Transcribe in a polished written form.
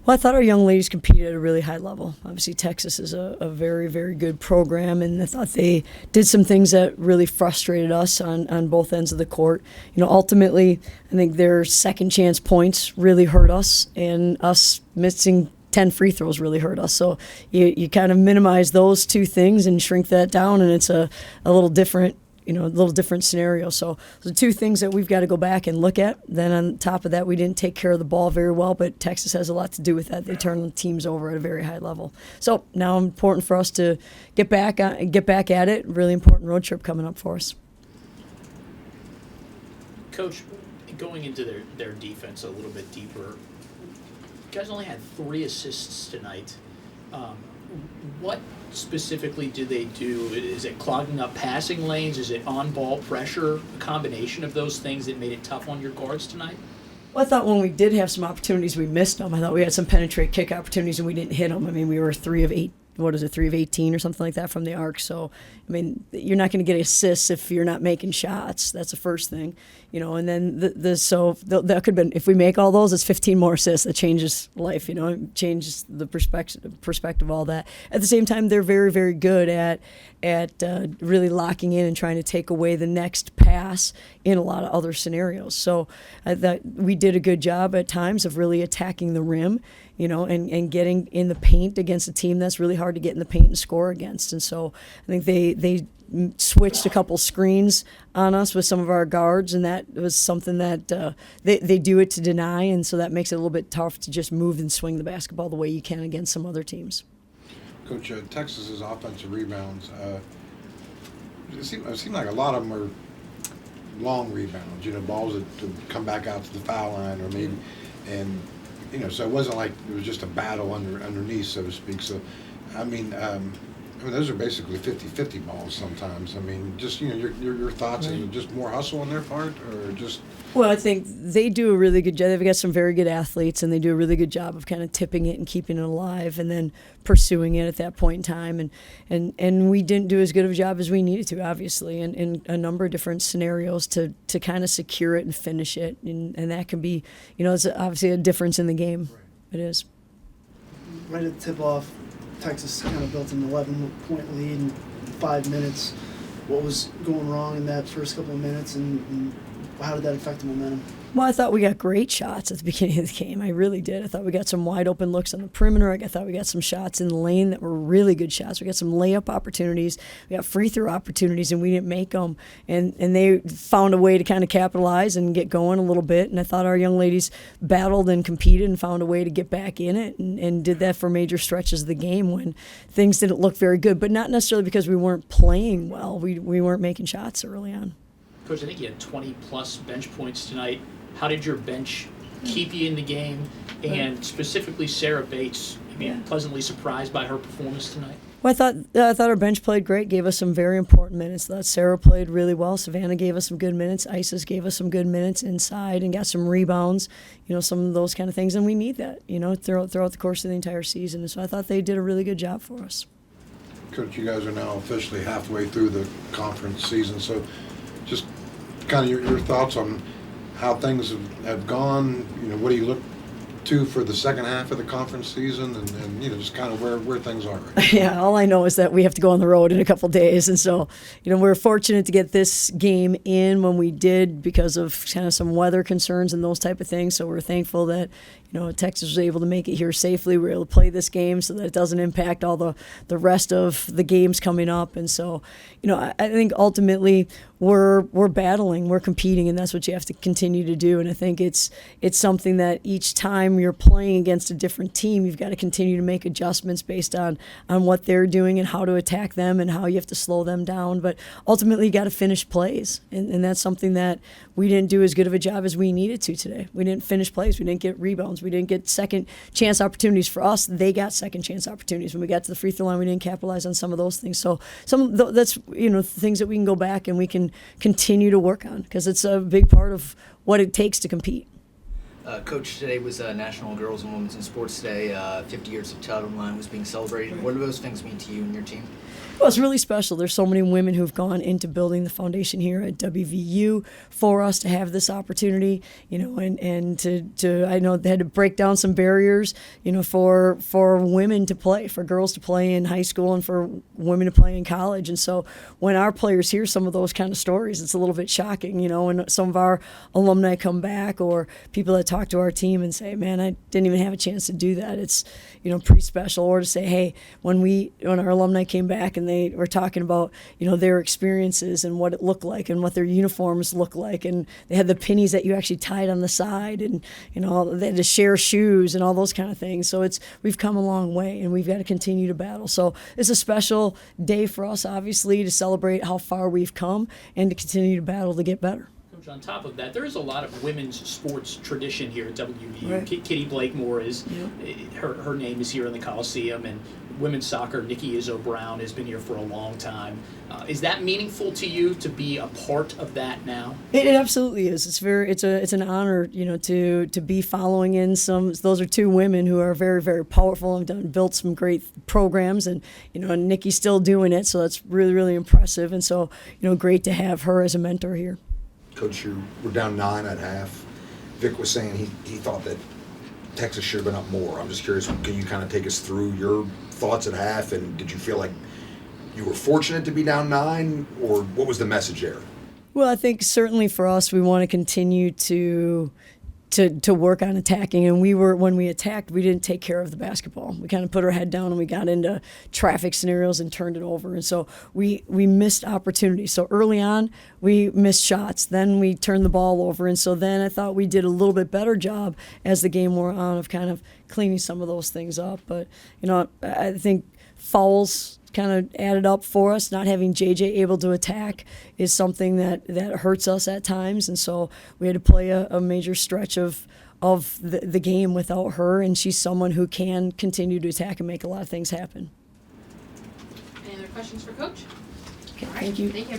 Well, I thought our young ladies competed at a really high level. Obviously, Texas is a very, very good program, and I thought they did some things that really frustrated us on both ends of the court. Ultimately, I think their second chance points really hurt us, and us missing 10 free throws really hurt us. So you kind of minimize those two things and shrink that down, and it's a little different a little different scenario. So the two things that we've got to go back and look at. Then on top of that, we didn't take care of the ball very well, but Texas has a lot to do with that. They turn teams over at a very high level. So now important for us to get back at it. Really important road trip coming up for us. Coach, going into their defense a little bit deeper, you guys only had 3 assists tonight. What specifically do they do? Is it clogging up passing lanes? Is it on-ball pressure? A combination of those things that made it tough on your guards tonight? Well, I thought when we did have some opportunities, we missed them. I thought we had some penetrate kick opportunities and we didn't hit them. I mean, we were 3 of 18 or something like that from the arc. So, I mean, you're not going to get assists if you're not making shots. That's the first thing, and then that could have been, if we make all those, it's 15 more assists. That changes life, it changes the perspective of all that. At the same time, they're very, very good at really locking in and trying to take away the next pass in a lot of other scenarios. So I thought we did a good job at times of really attacking the rim, and getting in the paint against a team that's really hard to get in the paint and score against. And so I think they switched a couple screens on us with some of our guards, and that was something that they do it to deny, and so that makes it a little bit tough to just move and swing the basketball the way you can against some other teams. Coach, Texas's offensive rebounds, it seemed like a lot of them are long rebounds, balls that come back out to the foul line or maybe, and so it wasn't like it was just a battle underneath, so to speak. So, I mean, those are basically 50-50 balls sometimes. I mean, just, your thoughts, right. Is it just more hustle on their part or just? Well, I think they do a really good job. They've got some very good athletes, and they do a really good job of kind of tipping it and keeping it alive and then pursuing it at that point in time. And we didn't do as good of a job as we needed to, obviously, in a number of different scenarios to kind of secure it and finish it. And that can be, it's obviously a difference in the game. Right. It is. Right at the tip-off, Texas kind of built an 11-point lead in 5 minutes. What was going wrong in that first couple of minutes, and how did that affect the momentum? Well, I thought we got great shots at the beginning of the game. I really did. I thought we got some wide open looks on the perimeter. I thought we got some shots in the lane that were really good shots. We got some layup opportunities. We got free throw opportunities, and we didn't make them. And they found a way to kind of capitalize and get going a little bit. And I thought our young ladies battled and competed and found a way to get back in it and did that for major stretches of the game when things didn't look very good, but not necessarily because we weren't playing well. We weren't making shots early on. Coach, I think you had 20-plus bench points tonight. How did your bench keep you in the game? And specifically Sarah Bates, pleasantly surprised by her performance tonight? Well, I thought our bench played great, gave us some very important minutes. I thought Sarah played really well. Savannah gave us some good minutes. Isis gave us some good minutes inside and got some rebounds, some of those kind of things. And we need that, throughout the course of the entire season. And so I thought they did a really good job for us. Coach, you guys are now officially halfway through the conference season, so just kind of your thoughts on how things have gone. What do you look to for the second half of the conference season, and just kind of where things are right now? Yeah, all I know is that we have to go on the road in a couple of days, and so we're fortunate to get this game in when we did because of kind of some weather concerns and those type of things. So we're thankful that Texas was able to make it here safely. We were able to play this game so that it doesn't impact all the rest of the games coming up. And so, I think ultimately we're battling, we're competing, and that's what you have to continue to do. And I think it's something that each time you're playing against a different team, you've got to continue to make adjustments based on what they're doing and how to attack them and how you have to slow them down. But ultimately, you got to finish plays, and that's something that we didn't do as good of a job as we needed to today. We didn't finish plays. We didn't get rebounds. We didn't get second chance opportunities for us. They got second chance opportunities. When we got to the free throw line, we didn't capitalize on some of those things. So that's things that we can go back and we can continue to work on because it's a big part of what it takes to compete. Coach, today was National Girls and Women's in Sports Day. 50 years of Title IX was being celebrated. What do those things mean to you and your team? Well, it's really special. There's so many women who've gone into building the foundation here at WVU for us to have this opportunity, and to I know they had to break down some barriers, for women to play, for girls to play in high school and for women to play in college. And so when our players hear some of those kind of stories, it's a little bit shocking, when some of our alumni come back or people that talk to our team and say, man, I didn't even have a chance to do that. It's, pretty special. Or to say, hey, when our alumni came back and they were talking about, their experiences and what it looked like and what their uniforms looked like. And they had the pennies that you actually tied on the side and, they had to share shoes and all those kind of things. So we've come a long way and we've got to continue to battle. So it's a special day for us, obviously, to celebrate how far we've come and to continue to battle to get better. Coach, on top of that, there is a lot of women's sports tradition here at WVU. Right. Kitty Blakemore is, her name is here in the Coliseum, and women's soccer, Nikki Izzo-Brown has been here for a long time. Is that meaningful to you to be a part of that now? It absolutely is. It's an honor, to be following in some. Those are two women who are very, very powerful and built some great programs, and and Nikki's still doing it, so that's really, really impressive. And so great to have her as a mentor here. Coach, you were down 9 at half. Vic was saying he thought that Texas should have been up more. I'm just curious, can you kind of take us through your thoughts at half, and did you feel like you were fortunate to be down 9, or what was the message there? Well, I think certainly for us, we want to continue to work on attacking, and when we attacked, we didn't take care of the basketball. We kind of put our head down and we got into traffic scenarios and turned it over, and so we missed opportunities. So early on, we missed shots. Then we turned the ball over, and so then I thought we did a little bit better job as the game wore on of kind of cleaning some of those things up. But I think fouls kind of added up for us. Not having JJ able to attack is something that hurts us at times, and so we had to play a major stretch of the game without her, and she's someone who can continue to attack and make a lot of things happen. Any other questions for Coach? Okay, All right. thank you. Thank you.